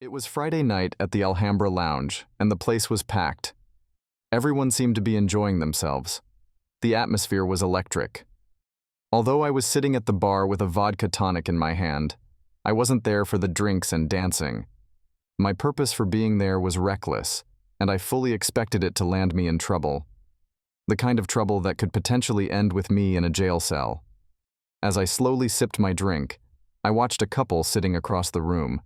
It was Friday night at the Alhambra Lounge, and the place was packed. Everyone seemed to be enjoying themselves. The atmosphere was electric. Although I was sitting at the bar with a vodka tonic in my hand, I wasn't there for the drinks and dancing. My purpose for being there was reckless, and I fully expected it to land me in trouble. The kind of trouble that could potentially end with me in a jail cell. As I slowly sipped my drink, I watched a couple sitting across the room.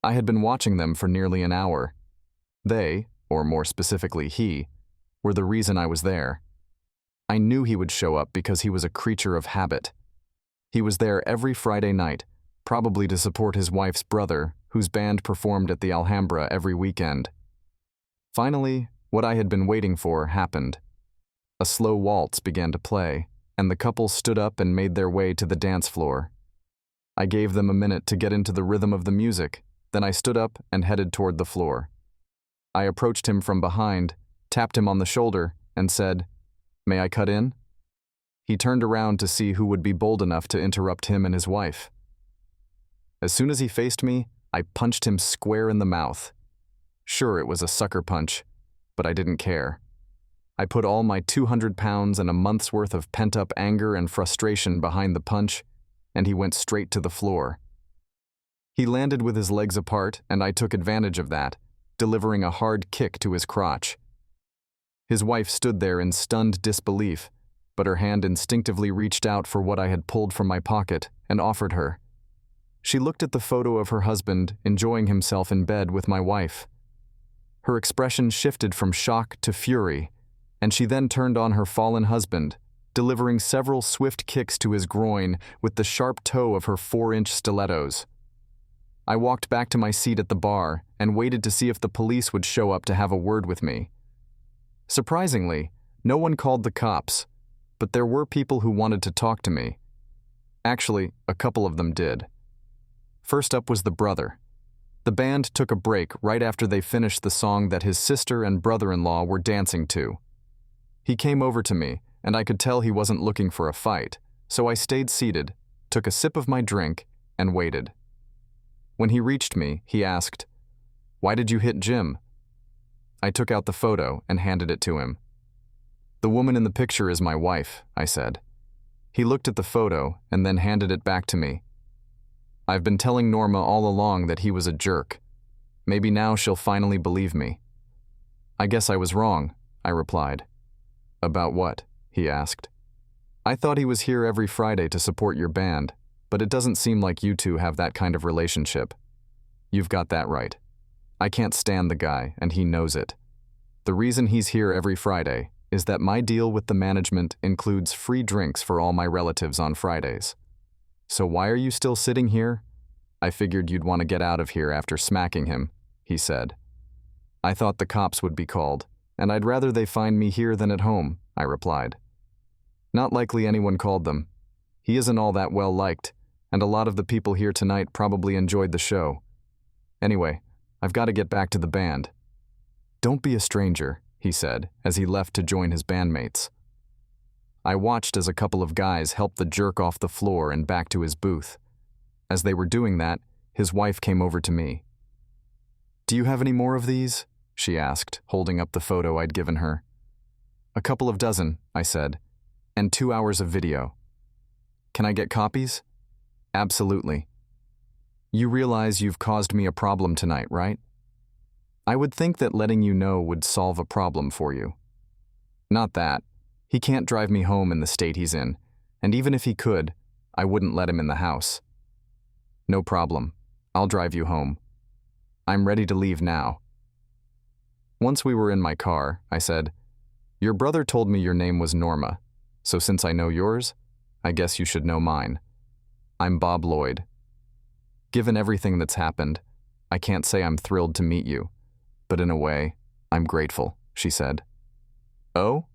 I had been watching them for nearly an hour. They, or more specifically he, were the reason I was there. I knew he would show up because he was a creature of habit. He was there every Friday night, probably to support his wife's brother, whose band performed at the Alhambra every weekend. Finally, what I had been waiting for happened. A slow waltz began to play, and the couple stood up and made their way to the dance floor. I gave them a minute to get into the rhythm of the music. Then I stood up and headed toward the floor. I approached him from behind, tapped him on the shoulder, and said, "May I cut in?" He turned around to see who would be bold enough to interrupt him and his wife. As soon as he faced me, I punched him square in the mouth. Sure, it was a sucker punch, but I didn't care. I put all my 200 pounds and a month's worth of pent-up anger and frustration behind the punch, and he went straight to the floor. He landed with his legs apart, and I took advantage of that, delivering a hard kick to his crotch. His wife stood there in stunned disbelief, but her hand instinctively reached out for what I had pulled from my pocket and offered her. She looked at the photo of her husband enjoying himself in bed with my wife. Her expression shifted from shock to fury, and she then turned on her fallen husband, delivering several swift kicks to his groin with the sharp toe of her 4-inch stilettos. I walked back to my seat at the bar and waited to see if the police would show up to have a word with me. Surprisingly, no one called the cops, but there were people who wanted to talk to me. Actually, a couple of them did. First up was the brother. The band took a break right after they finished the song that his sister and brother-in-law were dancing to. He came over to me, and I could tell he wasn't looking for a fight, so I stayed seated, took a sip of my drink, and waited. When he reached me, he asked, "Why did you hit Jim?" I took out the photo and handed it to him. "The woman in the picture is my wife," I said. He looked at the photo and then handed it back to me. "I've been telling Norma all along that he was a jerk. Maybe now she'll finally believe me." "I guess I was wrong," I replied. "About what?" he asked. "I thought he was here every Friday to support your band, but it doesn't seem like you two have that kind of relationship." "You've got that right. I can't stand the guy, and he knows it. The reason he's here every Friday is that my deal with the management includes free drinks for all my relatives on Fridays. So why are you still sitting here? I figured you'd want to get out of here after smacking him," he said. "I thought the cops would be called, and I'd rather they find me here than at home," I replied. "Not likely anyone called them. He isn't all that well liked, and a lot of the people here tonight probably enjoyed the show. Anyway, I've got to get back to the band." "Don't be a stranger," he said, as he left to join his bandmates. I watched as a couple of guys helped the jerk off the floor and back to his booth. As they were doing that, his wife came over to me. "Do you have any more of these?" she asked, holding up the photo I'd given her. "A couple of dozen," I said, "and 2 hours of video." "Can I get copies?" "Absolutely." "You realize you've caused me a problem tonight, right?" "I would think that letting you know would solve a problem for you." "Not that. He can't drive me home in the state he's in, and even if he could, I wouldn't let him in the house." "No problem. I'll drive you home. I'm ready to leave now." Once we were in my car, I said, "Your brother told me your name was Norma, so since I know yours, I guess you should know mine. I'm Bob Lloyd. Given everything that's happened, I can't say I'm thrilled to meet you, but in a way, I'm grateful," she said. "Oh?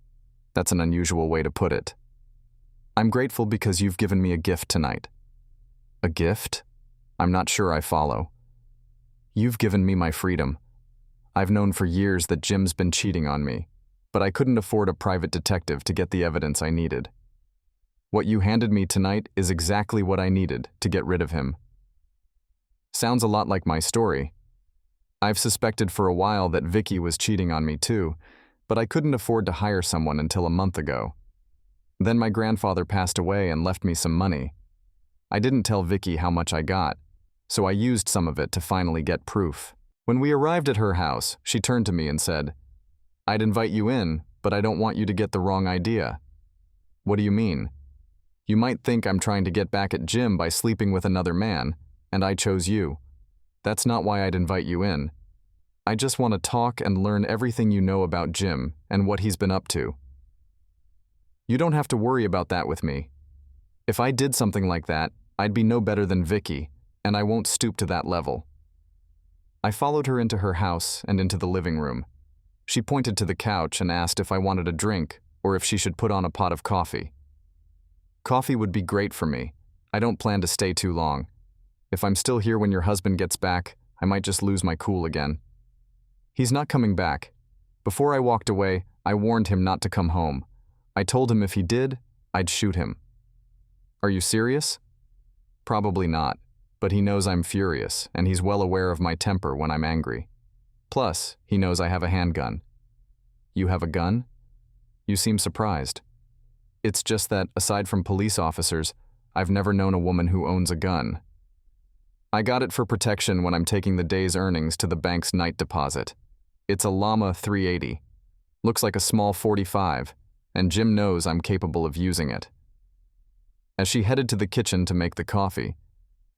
That's an unusual way to put it." "I'm grateful because you've given me a gift tonight." "A gift? I'm not sure I follow." "You've given me my freedom. I've known for years that Jim's been cheating on me, but I couldn't afford a private detective to get the evidence I needed. What you handed me tonight is exactly what I needed to get rid of him." "Sounds a lot like my story. I've suspected for a while that Vicky was cheating on me too, but I couldn't afford to hire someone until a month ago. Then my grandfather passed away and left me some money. I didn't tell Vicky how much I got, so I used some of it to finally get proof. When we arrived at her house, she turned to me and said, "I'd invite you in, but I don't want you to get the wrong idea." "What do you mean?" "You might think I'm trying to get back at Jim by sleeping with another man, and I chose you. That's not why I'd invite you in. I just want to talk and learn everything you know about Jim and what he's been up to. You don't have to worry about that with me. If I did something like that, I'd be no better than Vicky, and I won't stoop to that level." I followed her into her house and into the living room. She pointed to the couch and asked if I wanted a drink or if she should put on a pot of coffee. "Coffee would be great for me. I don't plan to stay too long. If I'm still here when your husband gets back, I might just lose my cool again." "He's not coming back. Before I walked away, I warned him not to come home. I told him if he did, I'd shoot him." "Are you serious?" "Probably not, but he knows I'm furious, and he's well aware of my temper when I'm angry. Plus, he knows I have a handgun." "You have a gun?" "You seem surprised." "It's just that, aside from police officers, I've never known a woman who owns a gun. I got it for protection when I'm taking the day's earnings to the bank's night deposit. It's a Llama 380. Looks like a small .45, and Jim knows I'm capable of using it." As she headed to the kitchen to make the coffee,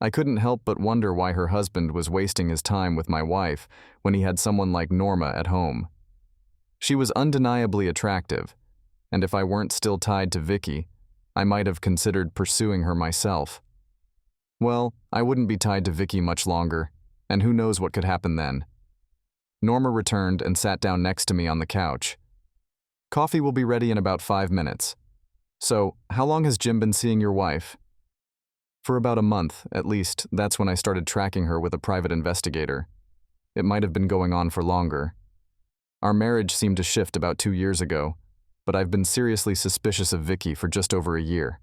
I couldn't help but wonder why her husband was wasting his time with my wife when he had someone like Norma at home. She was undeniably attractive, and if I weren't still tied to Vicky, I might have considered pursuing her myself. Well, I wouldn't be tied to Vicky much longer, and who knows what could happen then. Norma returned and sat down next to me on the couch. "Coffee will be ready in about 5 minutes. So, how long has Jim been seeing your wife?" "For about a month, at least. That's when I started tracking her with a private investigator. It might have been going on for longer. Our marriage seemed to shift about 2 years ago, but I've been seriously suspicious of Vicky for just over a year.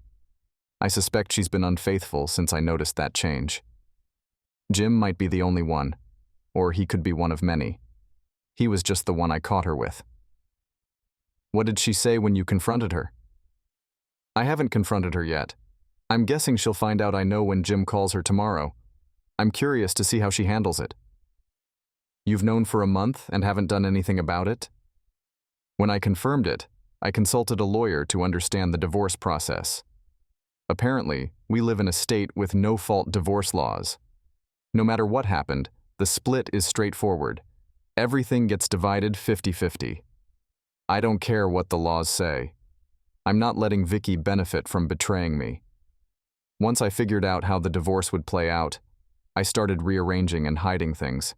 I suspect she's been unfaithful since I noticed that change. Jim might be the only one, or he could be one of many. He was just the one I caught her with." "What did she say when you confronted her?" "I haven't confronted her yet. I'm guessing she'll find out I know when Jim calls her tomorrow. I'm curious to see how she handles it." "You've known for a month and haven't done anything about it?" "When I confirmed it, I consulted a lawyer to understand the divorce process. Apparently, we live in a state with no-fault divorce laws. No matter what happened, the split is straightforward. Everything gets divided 50-50. I don't care what the laws say. I'm not letting Vicky benefit from betraying me. Once I figured out how the divorce would play out, I started rearranging and hiding things.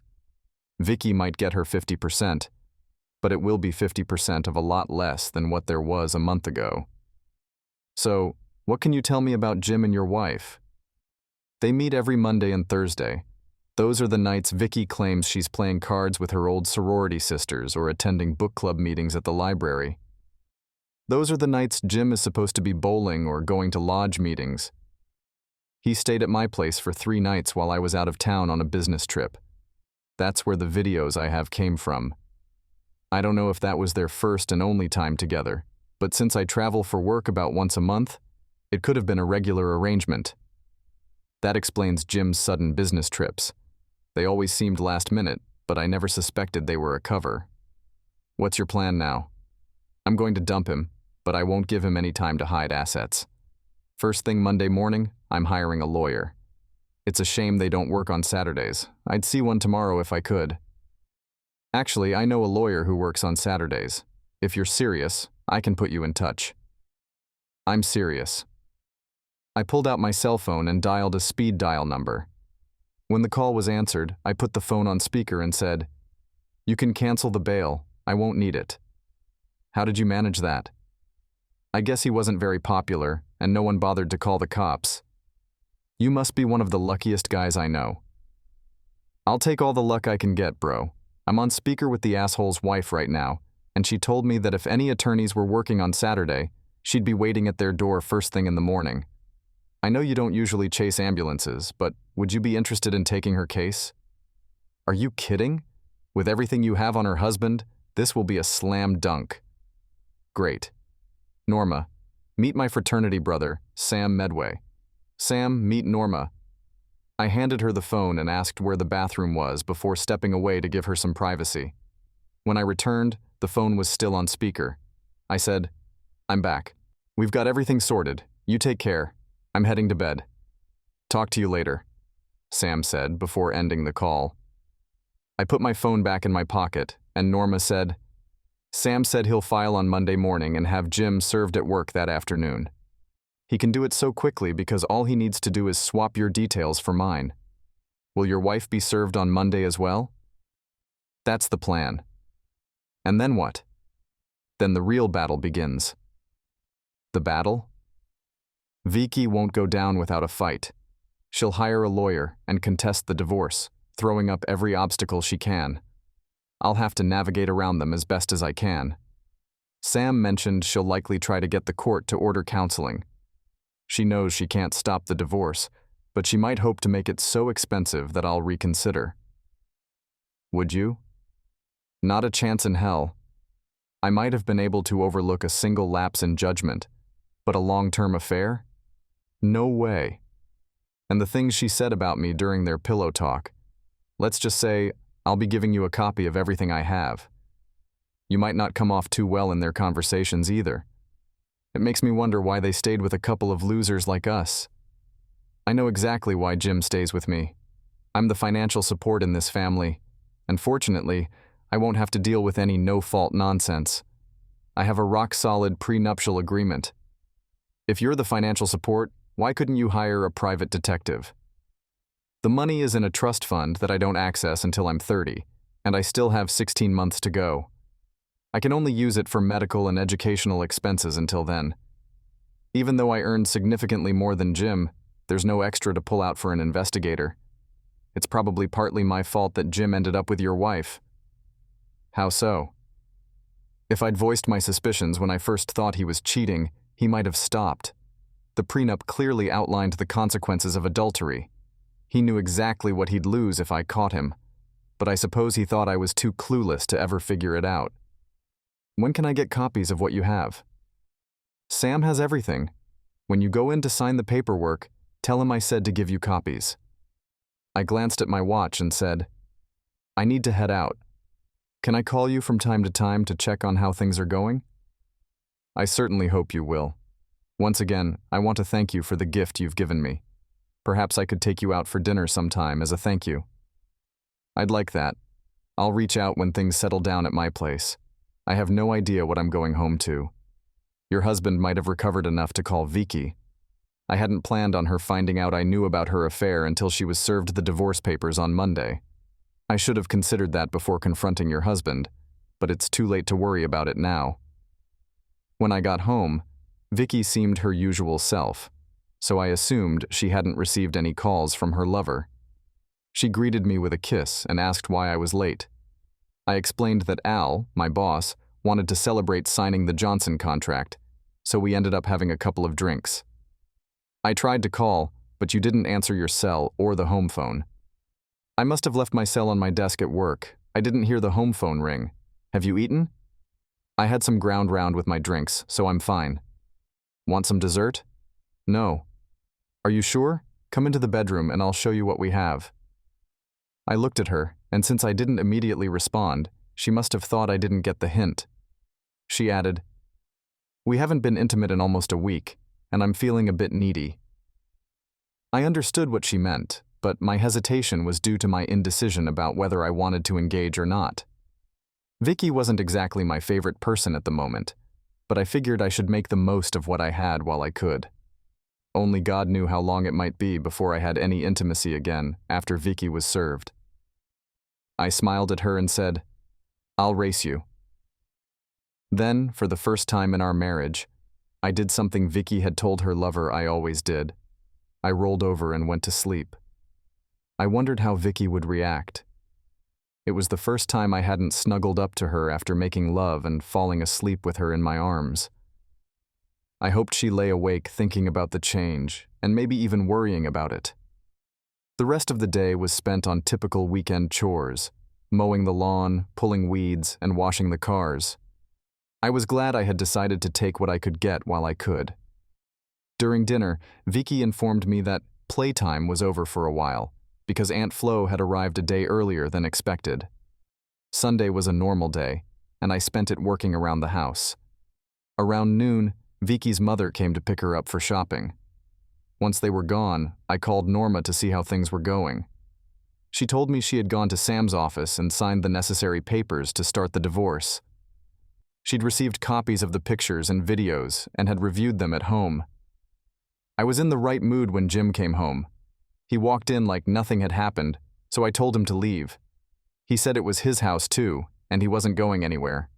Vicky might get her 50%, but it will be 50% of a lot less than what there was a month ago. So, what can you tell me about Jim and your wife?" "They meet every Monday and Thursday. Those are the nights Vicky claims she's playing cards with her old sorority sisters or attending book club meetings at the library. Those are the nights Jim is supposed to be bowling or going to lodge meetings. He stayed at my place for 3 nights while I was out of town on a business trip. That's where the videos I have came from. I don't know if that was their first and only time together, but since I travel for work about once a month, it could have been a regular arrangement. That explains Jim's sudden business trips. They always seemed last minute, but I never suspected they were a cover. What's your plan now?" "I'm going to dump him, but I won't give him any time to hide assets. First thing Monday morning, I'm hiring a lawyer. It's a shame they don't work on Saturdays. I'd see one tomorrow if I could. Actually, I know a lawyer who works on Saturdays. If you're serious, I can put you in touch." "I'm serious." I pulled out my cell phone and dialed a speed dial number. When the call was answered, I put the phone on speaker and said, "You can cancel the bail. I won't need it." "How did you manage that?" "I guess he wasn't very popular, and no one bothered to call the cops." "You must be one of the luckiest guys I know." "I'll take all the luck I can get, bro. I'm on speaker with the asshole's wife right now, and she told me that if any attorneys were working on Saturday, she'd be waiting at their door first thing in the morning. I know you don't usually chase ambulances, but would you be interested in taking her case?" "Are you kidding? With everything you have on her husband, this will be a slam dunk. Great. Norma, meet my fraternity brother, Sam Medway. Sam, meet Norma. I handed her the phone and asked where the bathroom was before stepping away to give her some privacy. When I returned, the phone was still on speaker. I said, "I'm back. We've got everything sorted. You take care. I'm heading to bed." "Talk to you later," Sam said before ending the call. I put my phone back in my pocket, and Norma said, "Sam said he'll file on Monday morning and have Jim served at work that afternoon. He can do it so quickly because all he needs to do is swap your details for mine. Will your wife be served on Monday as well?" That's the plan. And then what? Then the real battle begins. The battle? Vicky won't go down without a fight. She'll hire a lawyer and contest the divorce, throwing up every obstacle she can. I'll have to navigate around them as best as I can. Sam mentioned she'll likely try to get the court to order counseling. She knows she can't stop the divorce, but she might hope to make it so expensive that I'll reconsider. Would you? Not a chance in hell. I might have been able to overlook a single lapse in judgment, but a long-term affair? No way. And the things she said about me during their pillow talk. Let's just say, I'll be giving you a copy of everything I have. You might not come off too well in their conversations either. It makes me wonder why they stayed with a couple of losers like us. I know exactly why Jim stays with me. I'm the financial support in this family, and fortunately, I won't have to deal with any no-fault nonsense. I have a rock-solid prenuptial agreement. If you're the financial support, why couldn't you hire a private detective? The money is in a trust fund that I don't access until I'm 30, and I still have 16 months to go. I can only use it for medical and educational expenses until then. Even though I earned significantly more than Jim, there's no extra to pull out for an investigator. It's probably partly my fault that Jim ended up with your wife. How so? If I'd voiced my suspicions when I first thought he was cheating, he might have stopped. The prenup clearly outlined the consequences of adultery. He knew exactly what he'd lose if I caught him, but I suppose he thought I was too clueless to ever figure it out. When can I get copies of what you have? Sam has everything. When you go in to sign the paperwork, tell him I said to give you copies. I glanced at my watch and said, I need to head out. Can I call you from time to check on how things are going? I certainly hope you will. Once again, I want to thank you for the gift you've given me. Perhaps I could take you out for dinner sometime as a thank you. I'd like that. I'll reach out when things settle down at my place. I have no idea what I'm going home to. Your husband might have recovered enough to call Vicky. I hadn't planned on her finding out I knew about her affair until she was served the divorce papers on Monday. I should have considered that before confronting your husband, but it's too late to worry about it now. When I got home, Vicky seemed her usual self, so I assumed she hadn't received any calls from her lover. She greeted me with a kiss and asked why I was late. I explained that Al, my boss, wanted to celebrate signing the Johnson contract, so we ended up having a couple of drinks. I tried to call, but you didn't answer your cell or the home phone. I must have left my cell on my desk at work. I didn't hear the home phone ring. Have you eaten? I had some ground round with my drinks, so I'm fine. Want some dessert? No. Are you sure? Come into the bedroom and I'll show you what we have. I looked at her, and since I didn't immediately respond, she must have thought I didn't get the hint. She added, We haven't been intimate in almost a week, and I'm feeling a bit needy. I understood what she meant, but my hesitation was due to my indecision about whether I wanted to engage or not. Vicky wasn't exactly my favorite person at the moment, but I figured I should make the most of what I had while I could. Only God knew how long it might be before I had any intimacy again after Vicky was served. I smiled at her and said, I'll race you. Then, for the first time in our marriage, I did something Vicky had told her lover I always did. I rolled over and went to sleep. I wondered how Vicky would react. It was the first time I hadn't snuggled up to her after making love and falling asleep with her in my arms. I hoped she lay awake thinking about the change, and maybe even worrying about it. The rest of the day was spent on typical weekend chores, mowing the lawn, pulling weeds, and washing the cars. I was glad I had decided to take what I could get while I could. During dinner, Vicky informed me that playtime was over for a while, because Aunt Flo had arrived a day earlier than expected. Sunday was a normal day, and I spent it working around the house. Around noon, Vicky's mother came to pick her up for shopping. Once they were gone, I called Norma to see how things were going. She told me she had gone to Sam's office and signed the necessary papers to start the divorce. She'd received copies of the pictures and videos and had reviewed them at home. I was in the right mood when Jim came home. He walked in like nothing had happened, so I told him to leave. He said it was his house too, and he wasn't going anywhere.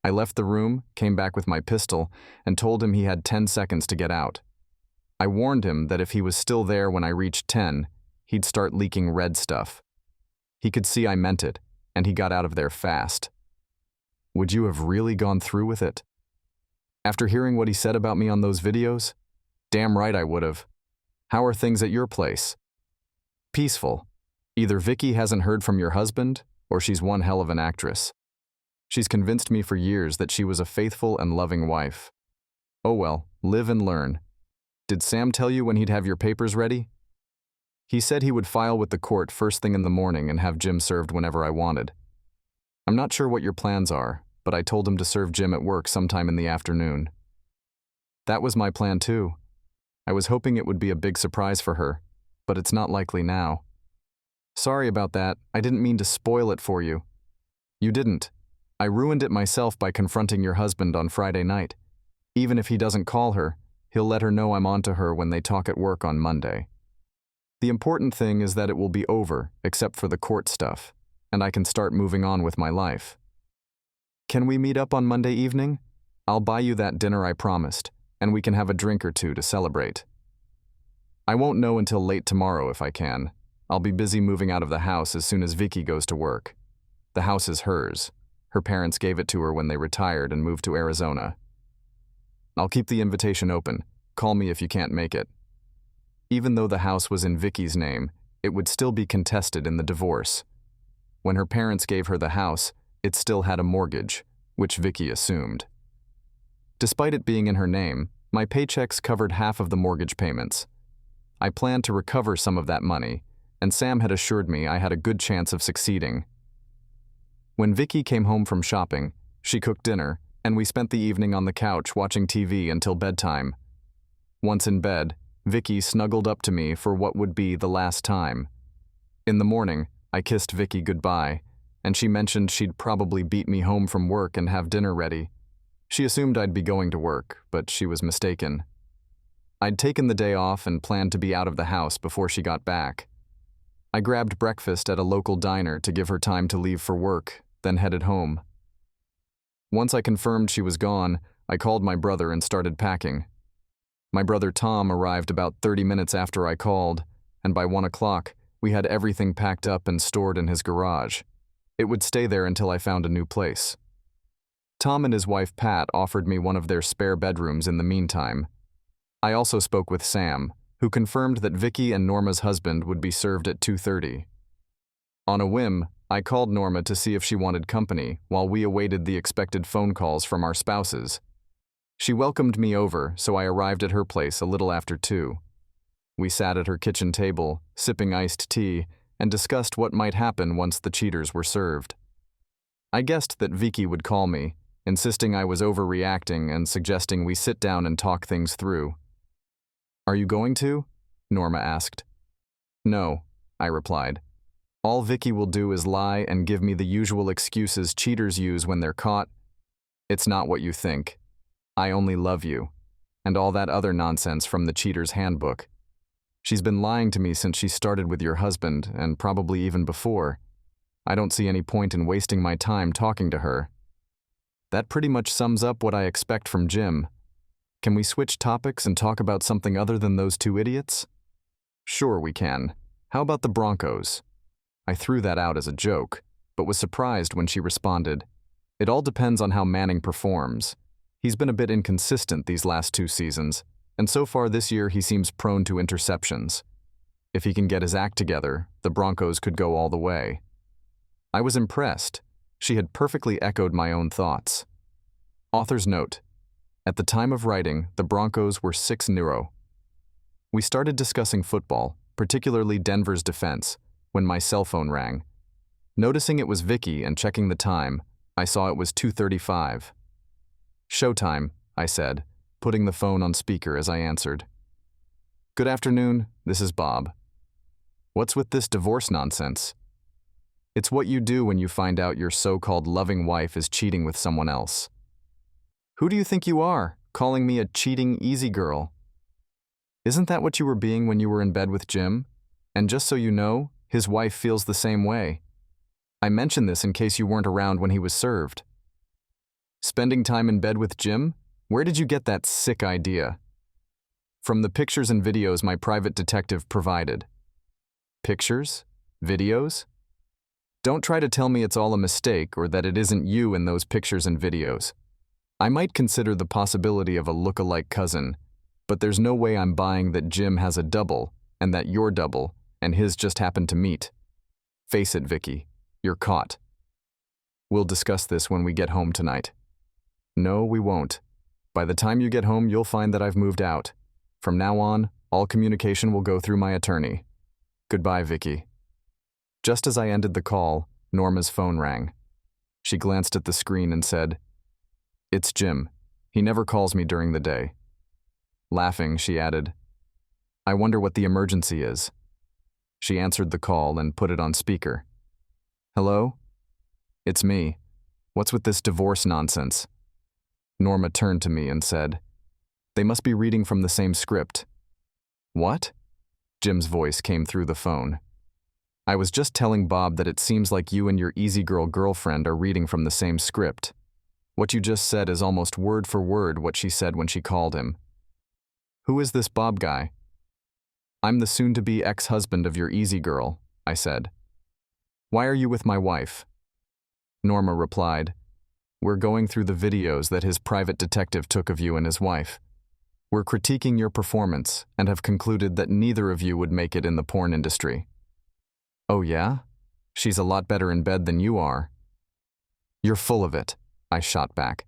I left the room, came back with my pistol, and told him he had 10 seconds to get out. I warned him that if he was still there when I reached 10, he'd start leaking red stuff. He could see I meant it, and he got out of there fast. Would you have really gone through with it? After hearing what he said about me on those videos? Damn right I would have. How are things at your place? Peaceful. Either Vicky hasn't heard from your husband, or she's one hell of an actress. She's convinced me for years that she was a faithful and loving wife. Oh well, live and learn. Did Sam tell you when he'd have your papers ready? He said he would file with the court first thing in the morning and have Jim served whenever I wanted. I'm not sure what your plans are, but I told him to serve Jim at work sometime in the afternoon. That was my plan too. I was hoping it would be a big surprise for her, but it's not likely now. Sorry about that, I didn't mean to spoil it for you. You didn't. I ruined it myself by confronting your husband on Friday night. Even if he doesn't call her, he'll let her know I'm on to her when they talk at work on Monday. The important thing is that it will be over, except for the court stuff, and I can start moving on with my life. Can we meet up on Monday evening? I'll buy you that dinner I promised, and we can have a drink or two to celebrate. I won't know until late tomorrow if I can. I'll be busy moving out of the house as soon as Vicky goes to work. The house is hers. Her parents gave it to her when they retired and moved to Arizona. I'll keep the invitation open. Call me if you can't make it. Even though the house was in Vicky's name, it would still be contested in the divorce. When her parents gave her the house, it still had a mortgage, which Vicky assumed. Despite it being in her name, my paychecks covered half of the mortgage payments. I planned to recover some of that money, and Sam had assured me I had a good chance of succeeding. When Vicky came home from shopping, she cooked dinner, and we spent the evening on the couch watching TV until bedtime. Once in bed, Vicky snuggled up to me for what would be the last time. In the morning, I kissed Vicky goodbye, and she mentioned she'd probably beat me home from work and have dinner ready. She assumed I'd be going to work, but she was mistaken. I'd taken the day off and planned to be out of the house before she got back. I grabbed breakfast at a local diner to give her time to leave for work, then headed home. Once I confirmed she was gone, I called my brother and started packing. My brother Tom arrived about 30 minutes after I called, and by 1 o'clock, we had everything packed up and stored in his garage. It would stay there until I found a new place. Tom and his wife Pat offered me one of their spare bedrooms in the meantime. I also spoke with Sam, who confirmed that Vicky and Norma's husband would be served at 2:30. On a whim, I called Norma to see if she wanted company while we awaited the expected phone calls from our spouses. She welcomed me over, so I arrived at her place a little after 2. We sat at her kitchen table, sipping iced tea, and discussed what might happen once the cheaters were served. I guessed that Vicky would call me, insisting I was overreacting and suggesting we sit down and talk things through. "Are you going to?" Norma asked. "No," I replied. "All Vicky will do is lie and give me the usual excuses cheaters use when they're caught. It's not what you think. I only love you," and all that other nonsense from the cheater's handbook. She's been lying to me since she started with your husband, and probably even before. I don't see any point in wasting my time talking to her. That pretty much sums up what I expect from Jim. Can we switch topics and talk about something other than those two idiots? Sure we can. How about the Broncos? I threw that out as a joke, but was surprised when she responded. It all depends on how Manning performs. He's been a bit inconsistent these last 2 seasons, and so far this year he seems prone to interceptions. If he can get his act together, the Broncos could go all the way. I was impressed. She had perfectly echoed my own thoughts. Author's note: at the time of writing, the Broncos were 6-0. We started discussing football, particularly Denver's defense, when my cell phone rang. Noticing it was Vicky and checking the time, I saw it was 2:35. "Showtime," I said, putting the phone on speaker as I answered. "Good afternoon, this is Bob. What's with this divorce nonsense?" "It's what you do when you find out your so-called loving wife is cheating with someone else." "Who do you think you are, calling me a cheating easy girl?" "Isn't that what you were being when you were in bed with Jim? And just so you know, his wife feels the same way. I mentioned this in case you weren't around when he was served." "Spending time in bed with Jim? Where did you get that sick idea?" "From the pictures and videos my private detective provided." "Pictures? Videos? Don't try to tell me it's all a mistake or that it isn't you in those pictures and videos. I might consider the possibility of a look-alike cousin, but there's no way I'm buying that Jim has a double and that you're double and his just happened to meet. Face it, Vicky, you're caught. We'll discuss this when we get home tonight." "No, we won't. By the time you get home, you'll find that I've moved out. From now on, all communication will go through my attorney. Goodbye, Vicky." Just as I ended the call, Norma's phone rang. She glanced at the screen and said, "It's Jim. He never calls me during the day." Laughing, she added, "I wonder what the emergency is." She answered the call and put it on speaker. "Hello? It's me. What's with this divorce nonsense?" Norma turned to me and said, "They must be reading from the same script." "What?" Jim's voice came through the phone. "I was just telling Bob that it seems like you and your easy girl girlfriend are reading from the same script. What you just said is almost word for word what she said when she called him." "Who is this Bob guy?" "I'm the soon-to-be ex-husband of your easy girl," I said. "Why are you with my wife?" Norma replied, "We're going through the videos that his private detective took of you and his wife. We're critiquing your performance and have concluded that neither of you would make it in the porn industry." "Oh yeah? She's a lot better in bed than you are." "You're full of it," I shot back.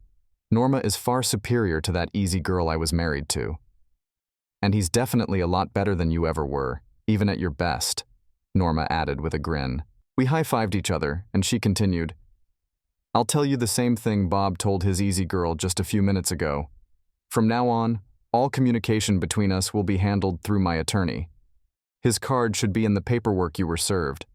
"Norma is far superior to that easy girl I was married to. And he's definitely a lot better than you ever were, even at your best," Norma added with a grin. We high-fived each other, and she continued, "I'll tell you the same thing Bob told his easy girl just a few minutes ago. From now on, all communication between us will be handled through my attorney. His card should be in the paperwork you were served.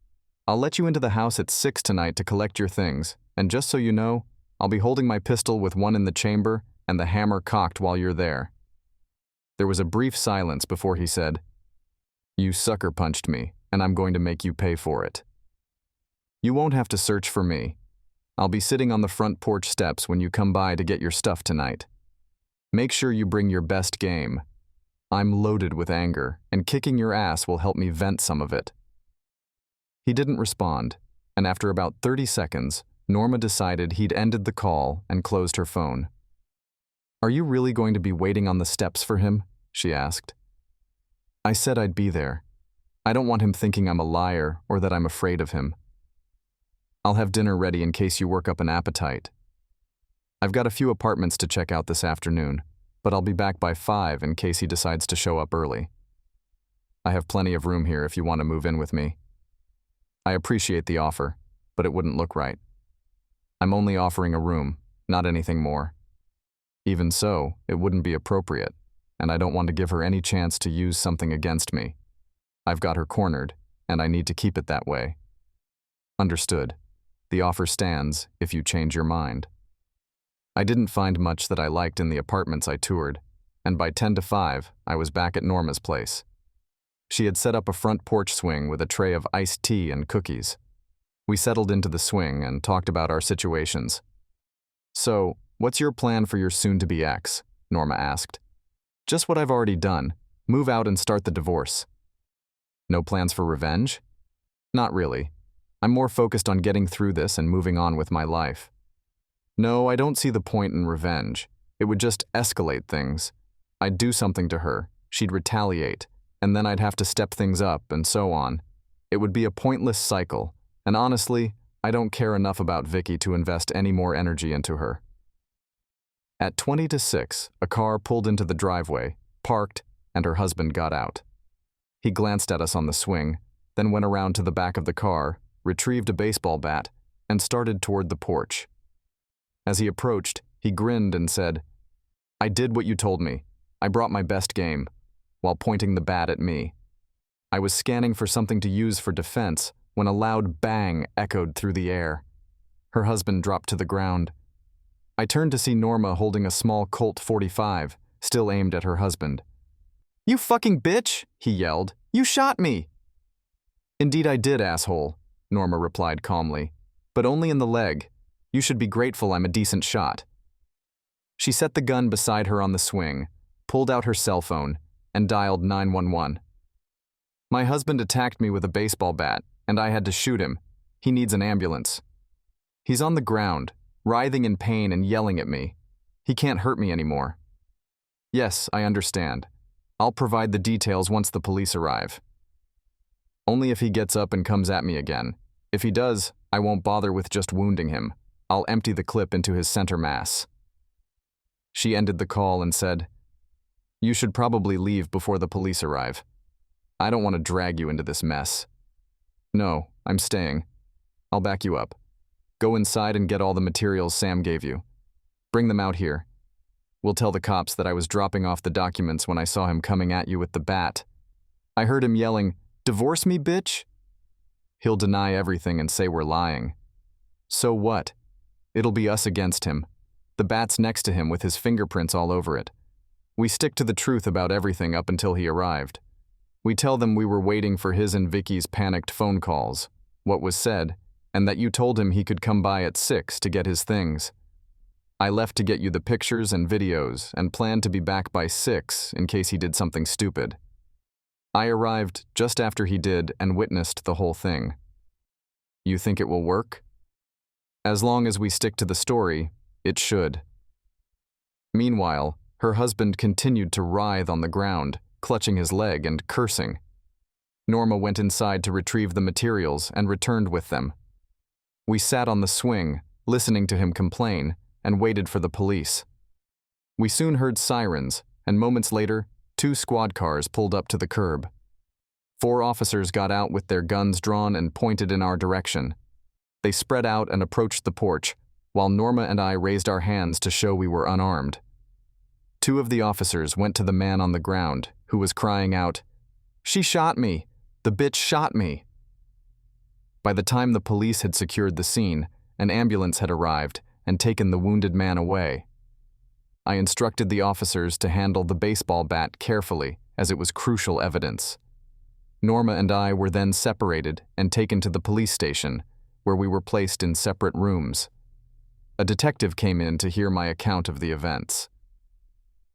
I'll let you into the house at 6 tonight to collect your things, and just so you know, I'll be holding my pistol with one in the chamber and the hammer cocked while you're there." There was a brief silence before he said, "You sucker punched me, and I'm going to make you pay for it. You won't have to search for me. I'll be sitting on the front porch steps when you come by to get your stuff tonight. Make sure you bring your best game. I'm loaded with anger, and kicking your ass will help me vent some of it." He didn't respond, and after about 30 seconds, Norma decided he'd ended the call and closed her phone. "Are you really going to be waiting on the steps for him?" she asked. I said I'd be there. I don't want him thinking I'm a liar or that I'm afraid of him. I'll have dinner ready in case you work up an appetite. I've got a few apartments to check out this afternoon, but I'll be back by 5 in case he decides to show up early. I have plenty of room here if you want to move in with me. I appreciate the offer, but it wouldn't look right. I'm only offering a room, not anything more. Even so, it wouldn't be appropriate, and I don't want to give her any chance to use something against me. I've got her cornered, and I need to keep it that way. Understood. The offer stands if you change your mind. I didn't find much that I liked in the apartments I toured, and by 10 to 5, I was back at Norma's place. She had set up a front porch swing with a tray of iced tea and cookies. We settled into the swing and talked about our situations. "So, what's your plan for your soon-to-be ex?" Norma asked. "Just what I've already done. Move out and start the divorce." "No plans for revenge?" "Not really. I'm more focused on getting through this and moving on with my life." "No, I don't see the point in revenge. It would just escalate things. I'd do something to her, she'd retaliate, and then I'd have to step things up and so on. It would be a pointless cycle, and honestly, I don't care enough about Vicky to invest any more energy into her. At 20 to 6, a car pulled into the driveway, parked, and her husband got out. He glanced at us on the swing, then went around to the back of the car, retrieved a baseball bat, and started toward the porch. As he approached, he grinned and said, "I did what you told me. I brought my best game," while pointing the bat at me. I was scanning for something to use for defense when a loud bang echoed through the air. Her husband dropped to the ground. I turned to see Norma holding a small Colt .45, still aimed at her husband. "You fucking bitch!" he yelled. "You shot me!" "Indeed I did, asshole," Norma replied calmly. "But only in the leg. You should be grateful I'm a decent shot." She set the gun beside her on the swing, pulled out her cell phone, and dialed 911. "My husband attacked me with a baseball bat, and I had to shoot him. He needs an ambulance. He's on the ground, writhing in pain and yelling at me. He can't hurt me anymore." "Yes, I understand. I'll provide the details once the police arrive." "Only if he gets up and comes at me again. If he does, I won't bother with just wounding him. I'll empty the clip into his center mass." She ended the call and said, "You should probably leave before the police arrive. I don't want to drag you into this mess." "No, I'm staying. I'll back you up. Go inside and get all the materials Sam gave you. Bring them out here. We'll tell the cops that I was dropping off the documents when I saw him coming at you with the bat. I heard him yelling, 'Divorce me, bitch?' He'll deny everything and say we're lying. So what? It'll be us against him. The bat's next to him with his fingerprints all over it. We stick to the truth about everything up until he arrived. We tell them we were waiting for his and Vicky's panicked phone calls, what was said, and that you told him he could come by at 6 to get his things. I left to get you the pictures and videos and planned to be back by 6 in case he did something stupid. I arrived just after he did and witnessed the whole thing. You think it will work? As long as we stick to the story, it should." Meanwhile, her husband continued to writhe on the ground, clutching his leg and cursing. Norma went inside to retrieve the materials and returned with them. We sat on the swing, listening to him complain, and waited for the police. We soon heard sirens, and moments later, 2 squad cars pulled up to the curb. 4 officers got out with their guns drawn and pointed in our direction. They spread out and approached the porch, while Norma and I raised our hands to show we were unarmed. 2 of the officers went to the man on the ground, who was crying out, "She shot me! The bitch shot me!" By the time the police had secured the scene, an ambulance had arrived and taken the wounded man away. I instructed the officers to handle the baseball bat carefully, as it was crucial evidence. Norma and I were then separated and taken to the police station, where we were placed in separate rooms. A detective came in to hear my account of the events.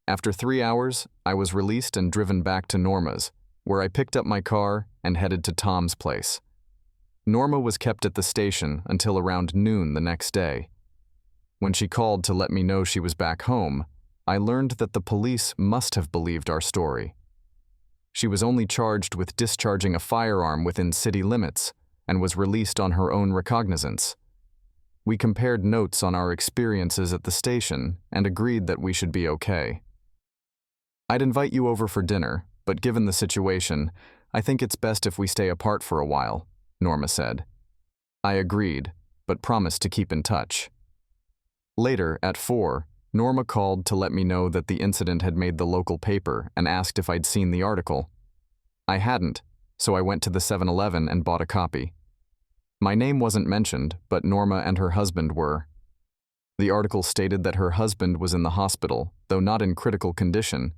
After 3 hours, I was released and driven back to Norma's, where I picked up my car and headed to Tom's place. Norma was kept at the station until around noon the next day. When she called to let me know she was back home, I learned that the police must have believed our story. She was only charged with discharging a firearm within city limits and was released on her own recognizance. We compared notes on our experiences at the station and agreed that we should be okay. "I'd invite you over for dinner, but given the situation, I think it's best if we stay apart for a while," Norma said. I agreed, but promised to keep in touch. Later, at 4, Norma called to let me know that the incident had made the local paper and asked if I'd seen the article. I hadn't, so I went to the 7-Eleven and bought a copy. My name wasn't mentioned, but Norma and her husband were. The article stated that her husband was in the hospital, though not in critical condition,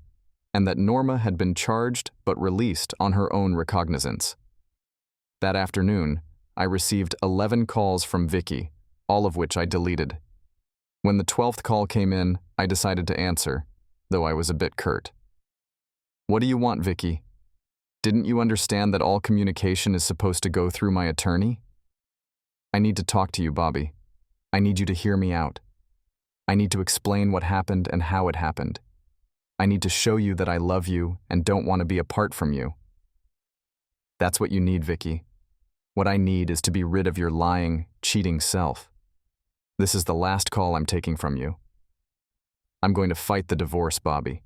and that Norma had been charged but released on her own recognizance. That afternoon, I received 11 calls from Vicky, all of which I deleted. When the 12th call came in, I decided to answer, though I was a bit curt. "What do you want, Vicky? Didn't you understand that all communication is supposed to go through my attorney? I need to talk to you, Bobby. I need you to hear me out. I need to explain what happened and how it happened. I need to show you that I love you and don't want to be apart from you. That's what you need, Vicky. What I need is to be rid of your lying, cheating self. This is the last call I'm taking from you. I'm going to fight the divorce, Bobby.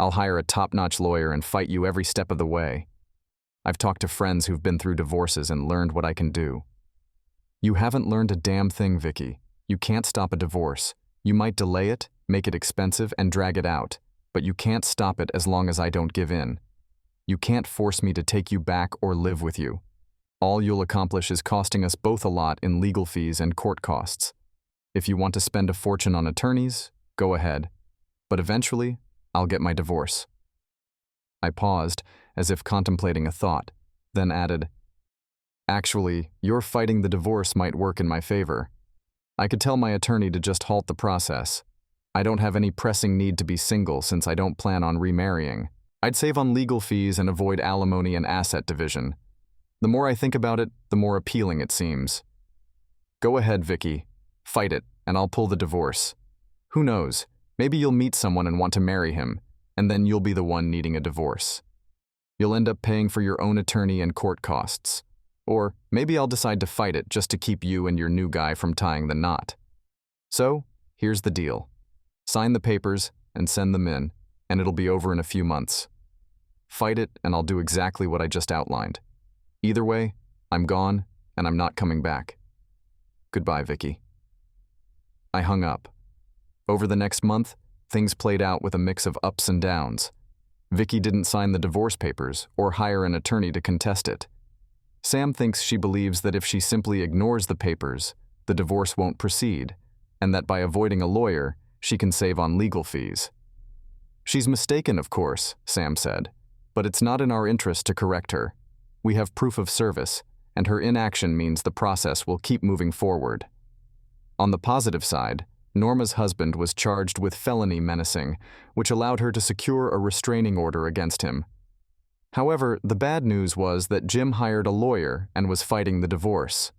I'll hire a top-notch lawyer and fight you every step of the way. I've talked to friends who've been through divorces and learned what I can do. You haven't learned a damn thing, Vicky. You can't stop a divorce. You might delay it, make it expensive, and drag it out, but you can't stop it as long as I don't give in. You can't force me to take you back or live with you. All you'll accomplish is costing us both a lot in legal fees and court costs. If you want to spend a fortune on attorneys, go ahead. But eventually, I'll get my divorce. I paused, as if contemplating a thought, then added, Actually, your fighting the divorce might work in my favor. I could tell my attorney to just halt the process. I don't have any pressing need to be single since I don't plan on remarrying. I'd save on legal fees and avoid alimony and asset division. The more I think about it, the more appealing it seems. Go ahead, Vicky. Fight it, and I'll pull the divorce. Who knows? Maybe you'll meet someone and want to marry him, and then you'll be the one needing a divorce. You'll end up paying for your own attorney and court costs. Or maybe I'll decide to fight it just to keep you and your new guy from tying the knot. So, here's the deal. Sign the papers and send them in, and it'll be over in a few months. Fight it, and I'll do exactly what I just outlined. Either way, I'm gone, and I'm not coming back. Goodbye, Vicky. I hung up. Over the next month, things played out with a mix of ups and downs. Vicky didn't sign the divorce papers or hire an attorney to contest it. Sam thinks she believes that if she simply ignores the papers, the divorce won't proceed, and that by avoiding a lawyer, she can save on legal fees. She's mistaken, of course, Sam said, but it's not in our interest to correct her. We have proof of service, and her inaction means the process will keep moving forward. On the positive side, Norma's husband was charged with felony menacing, which allowed her to secure a restraining order against him. However, the bad news was that Jim hired a lawyer and was fighting the divorce.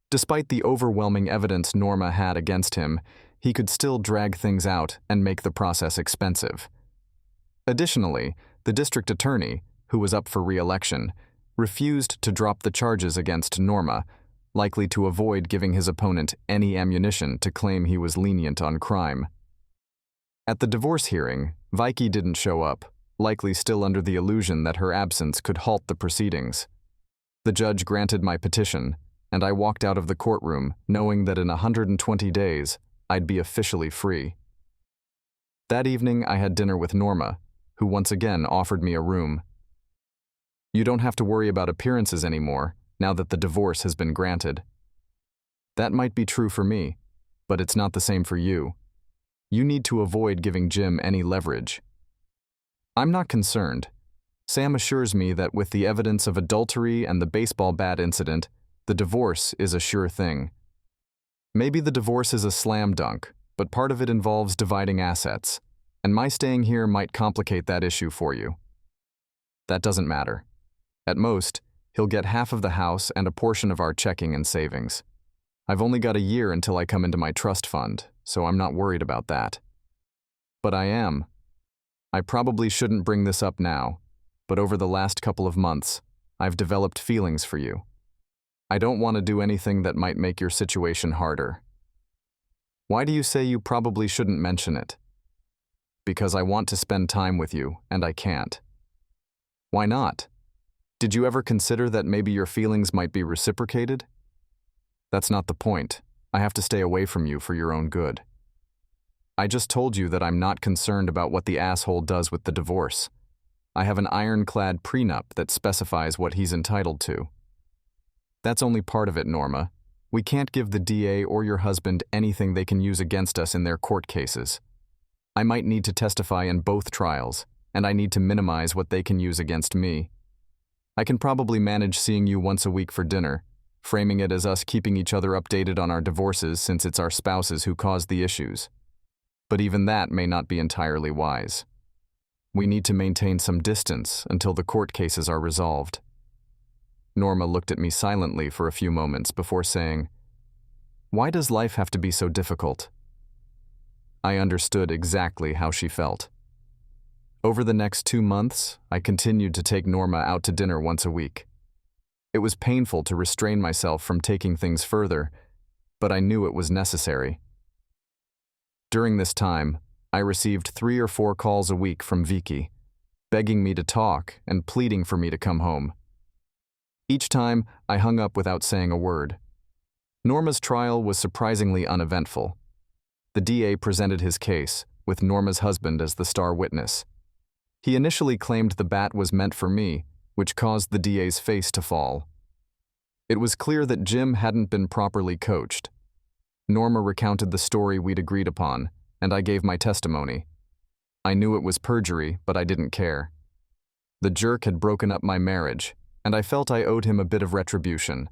Despite the overwhelming evidence Norma had against him, he could still drag things out and make the process expensive. Additionally, the district attorney, who was up for re-election, refused to drop the charges against Norma, likely to avoid giving his opponent any ammunition to claim he was lenient on crime. At the divorce hearing, Vicky didn't show up, likely still under the illusion that her absence could halt the proceedings. The judge granted my petition, and I walked out of the courtroom knowing that in 120 days, I'd be officially free. That evening, I had dinner with Norma, who once again offered me a room. You don't have to worry about appearances anymore, now that the divorce has been granted. That might be true for me, but it's not the same for you. You need to avoid giving Jim any leverage. I'm not concerned. Sam assures me that with the evidence of adultery and the baseball bat incident, the divorce is a sure thing. Maybe the divorce is a slam dunk, but part of it involves dividing assets, and my staying here might complicate that issue for you. That doesn't matter. At most, he'll get half of the house and a portion of our checking and savings. I've only got a year until I come into my trust fund, so I'm not worried about that. But I am. I probably shouldn't bring this up now, but over the last couple of months, I've developed feelings for you. I don't want to do anything that might make your situation harder. Why do you say you probably shouldn't mention it? Because I want to spend time with you, and I can't. Why not? Did you ever consider that maybe your feelings might be reciprocated? That's not the point. I have to stay away from you for your own good. I just told you that I'm not concerned about what the asshole does with the divorce. I have an ironclad prenup that specifies what he's entitled to. That's only part of it, Norma. We can't give the DA or your husband anything they can use against us in their court cases. I might need to testify in both trials, and I need to minimize what they can use against me. I can probably manage seeing you once a week for dinner, framing it as us keeping each other updated on our divorces since it's our spouses who caused the issues. But even that may not be entirely wise. We need to maintain some distance until the court cases are resolved. Norma looked at me silently for a few moments before saying, "Why does life have to be so difficult?" I understood exactly how she felt. Over the next 2 months, I continued to take Norma out to dinner once a week. It was painful to restrain myself from taking things further, but I knew it was necessary. During this time, I received 3 or 4 calls a week from Vicky, begging me to talk and pleading for me to come home. Each time, I hung up without saying a word. Norma's trial was surprisingly uneventful. The DA presented his case, with Norma's husband as the star witness. He initially claimed the bat was meant for me, which caused the DA's face to fall. It was clear that Jim hadn't been properly coached. Norma recounted the story we'd agreed upon, and I gave my testimony. I knew it was perjury, but I didn't care. The jerk had broken up my marriage, and I felt I owed him a bit of retribution.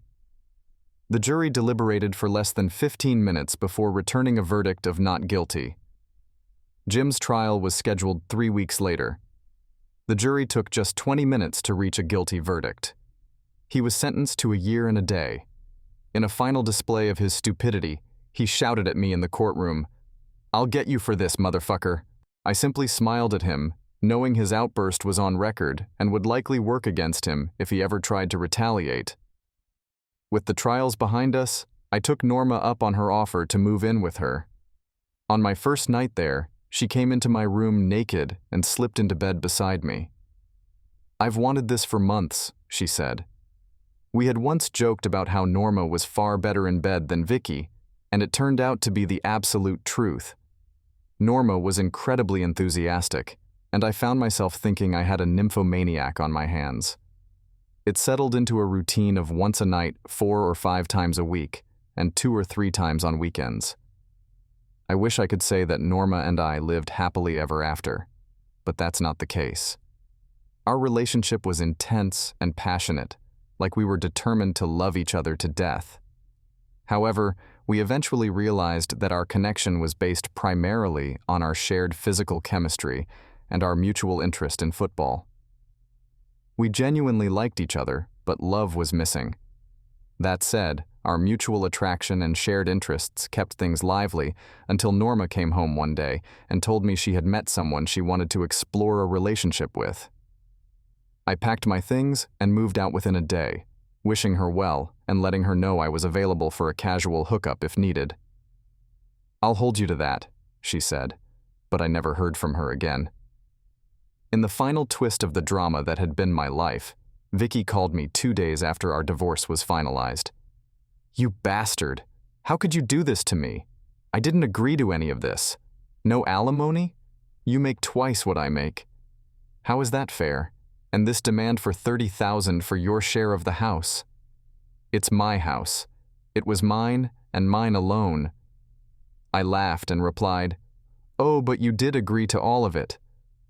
The jury deliberated for less than 15 minutes before returning a verdict of not guilty. Jim's trial was scheduled 3 weeks later. The jury took just 20 minutes to reach a guilty verdict. He was sentenced to a year and a day. In a final display of his stupidity, he shouted at me in the courtroom, "I'll get you for this, motherfucker." I simply smiled at him, knowing his outburst was on record and would likely work against him if he ever tried to retaliate. With the trials behind us, I took Norma up on her offer to move in with her. On my first night there, she came into my room naked and slipped into bed beside me. "I've wanted this for months," she said. We had once joked about how Norma was far better in bed than Vicky, and it turned out to be the absolute truth. Norma was incredibly enthusiastic, and I found myself thinking I had a nymphomaniac on my hands. It settled into a routine of once a night, 4 or 5 times a week, and 2 or 3 times on weekends. I wish I could say that Norma and I lived happily ever after, but that's not the case. Our relationship was intense and passionate, like we were determined to love each other to death. However, we eventually realized that our connection was based primarily on our shared physical chemistry and our mutual interest in football. We genuinely liked each other, but love was missing. That said, our mutual attraction and shared interests kept things lively until Norma came home one day and told me she had met someone she wanted to explore a relationship with. I packed my things and moved out within a day, wishing her well and letting her know I was available for a casual hookup if needed. "I'll hold you to that," she said, but I never heard from her again. In the final twist of the drama that had been my life, Vicky called me 2 days after our divorce was finalized. "You bastard! How could you do this to me? I didn't agree to any of this. No alimony? You make twice what I make. How is that fair? And this demand for $30,000 for your share of the house. It's my house. It was mine and mine alone." I laughed and replied, "Oh, but you did agree to all of it.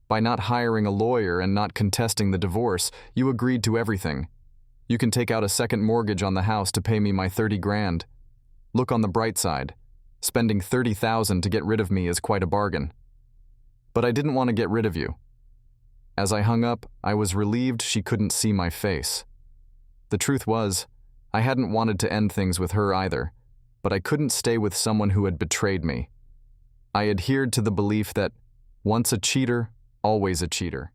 By not hiring a lawyer and not contesting the divorce, you agreed to everything. You can take out a second mortgage on the house to pay me my 30 grand. Look on the bright side. Spending 30,000 to get rid of me is quite a bargain. But I didn't want to get rid of you." As I hung up, I was relieved she couldn't see my face. The truth was, I hadn't wanted to end things with her either, but I couldn't stay with someone who had betrayed me. I adhered to the belief that once a cheater, always a cheater.